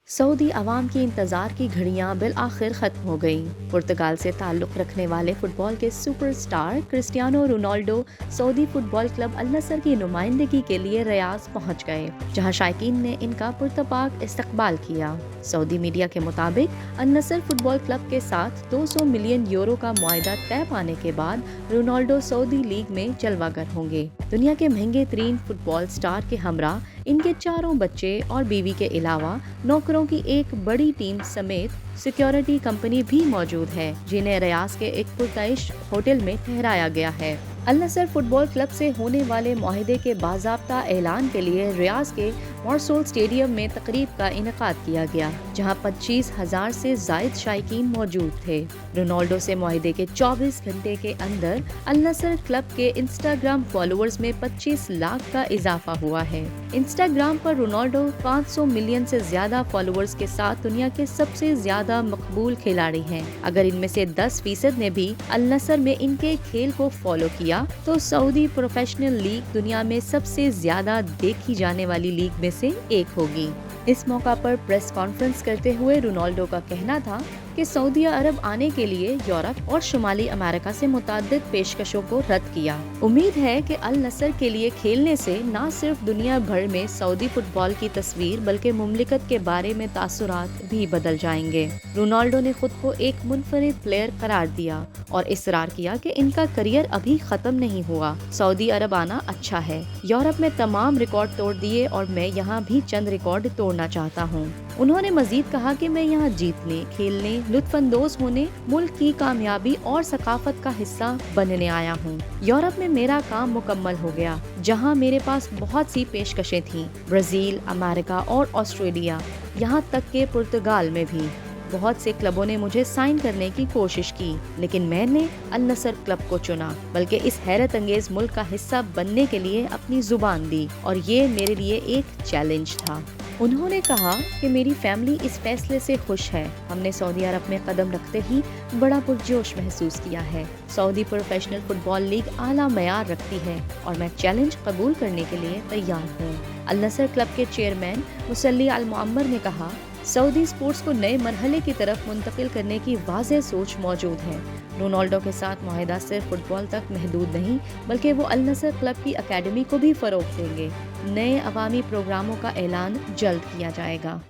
Saudi अवाम की इंतज़ार की घड़ियां बिलआखिर ख़त्म हो गईं। पुर्तगाल से ताल्लुक़ रखने वाले फ़ुटबॉल के superstar Cristiano Ronaldo Saudi football club Al Nassr की नुमाइंदगी के लिए रियाद पहुंच गए, जहां शायकीन ने इनका पुरतपाक इस्तकबाल किया। सऊदी मीडिया के मुताबिक अल नसर फ़ुटबॉल क्लब के साथ 200 मिलियन यूरो का मुआहदा तय पाने के बाद रोनाल्डो सऊदी लीग में जलवागर होंगे। दुनिया के महंगे तरीन फुटबॉल स्टार के हमरा इनके चारों बच्चे और बीवी के अलावा नौकरों की एक बड़ी टीम समेत सिक्योरिटी कंपनी भी मौजूद है, जिन्हें रियाद के एक पुरतइश होटल में ठहराया गया है। अल नसर फुटबॉल क्लब से होने वाले मुआहदे के बाज़ाब्ता ऐलान के लिए रियाद के मॉर्सोल स्टेडियम में तकरीब का इनेकाद किया गया, जहां 25,000 से जायद शायकीन मौजूद थे। रोनाल्डो से मुआहदे के 24 घंटे के अंदर अल नसर क्लब के इंस्टाग्राम फॉलोअर्स में 25 लाख का इजाफा हुआ है। इंस्टाग्राम पर रोनाल्डो 500 मिलियन से ज्यादा फॉलोअर्स के साथ दुनिया के सबसे ज्यादा मकबूल खिलाड़ी हैं। अगर इनमें से 10% ने भी अल नसर में इनके खेल को फॉलो किया तो सऊदी प्रोफेशनल लीग दुनिया में सबसे ज्यादा देखी जाने वाली लीग में से एक होगी। इस मौका पर प्रेस कॉन्फ्रेंस करते हुए रोनाल्डो का कहना था कि सऊदी अरब आने के लिए यूरोप और शुमाली अमेरिका से मुतअद्दिद पेशकशों को रद्द किया। उम्मीद है कि अल नसर के लिए खेलने से न सिर्फ दुनिया भर में सऊदी फुटबॉल की तस्वीर बल्कि मुमलिकत के बारे में तासुरात भी बदल जाएंगे। रोनाल्डो ने खुद को एक मुनफरिद प्लेयर करार दिया और इसरार किया कि इनका करियर अभी खत्म नहीं हुआ। सऊदी अरब आना अच्छा है। यूरोप में तमाम रिकॉर्ड तोड़ दिए और मैं यहाँ भी चंद रिकॉर्ड तोड़ना चाहता हूँ। उन्होंने मजीद कहा कि मैं यहाँ जीतने, खेलने, लुत्फानंदोज होने, मुल्क की कामयाबी और सकाफत का हिस्सा बनने आया हूँ। यूरोप में मेरा काम मुकम्मल हो गया, जहाँ मेरे पास बहुत सी पेशकशें थीं, ब्राजील, अमेरिका और ऑस्ट्रेलिया, यहाँ तक के पुर्तगाल में भी। बहुत से क्लबों ने मुझे साइन करने की कोशिश की, लेकिन मैंने अल नसर क्लब को चुना, बल्कि इस हैरत अंगेज मुल्क का हिस्सा बनने के लिए अपनी जुबान दी और ये मेरे लिए एक चैलेंज था। उन्होंने कहा कि मेरी फैमिली इस फैसले से खुश है। हमने सऊदी अरब में कदम रखते ही बड़ा पुरजोश महसूस किया है। सऊदी प्रोफेशनल फुटबॉल लीग आला मयार रखती है और मैं चैलेंज कबूल करने के लिए तैयार हूँ। अल नसर क्लब के चेयरमैन मुसल्ली अल मुअम्मर ने कहा, सऊदी स्पोर्ट्स को नए मरहले की तरफ मुंतकिल करने की वाज़ेह सोच मौजूद है। रोनाल्डो के साथ मुआहदा सिर्फ फुटबॉल तक महदूद नहीं, बल्कि वो अल नसर क्लब की अकेडमी को भी फ़रोग़ देंगे। नए अवामी प्रोग्रामों का ऐलान जल्द किया जाएगा।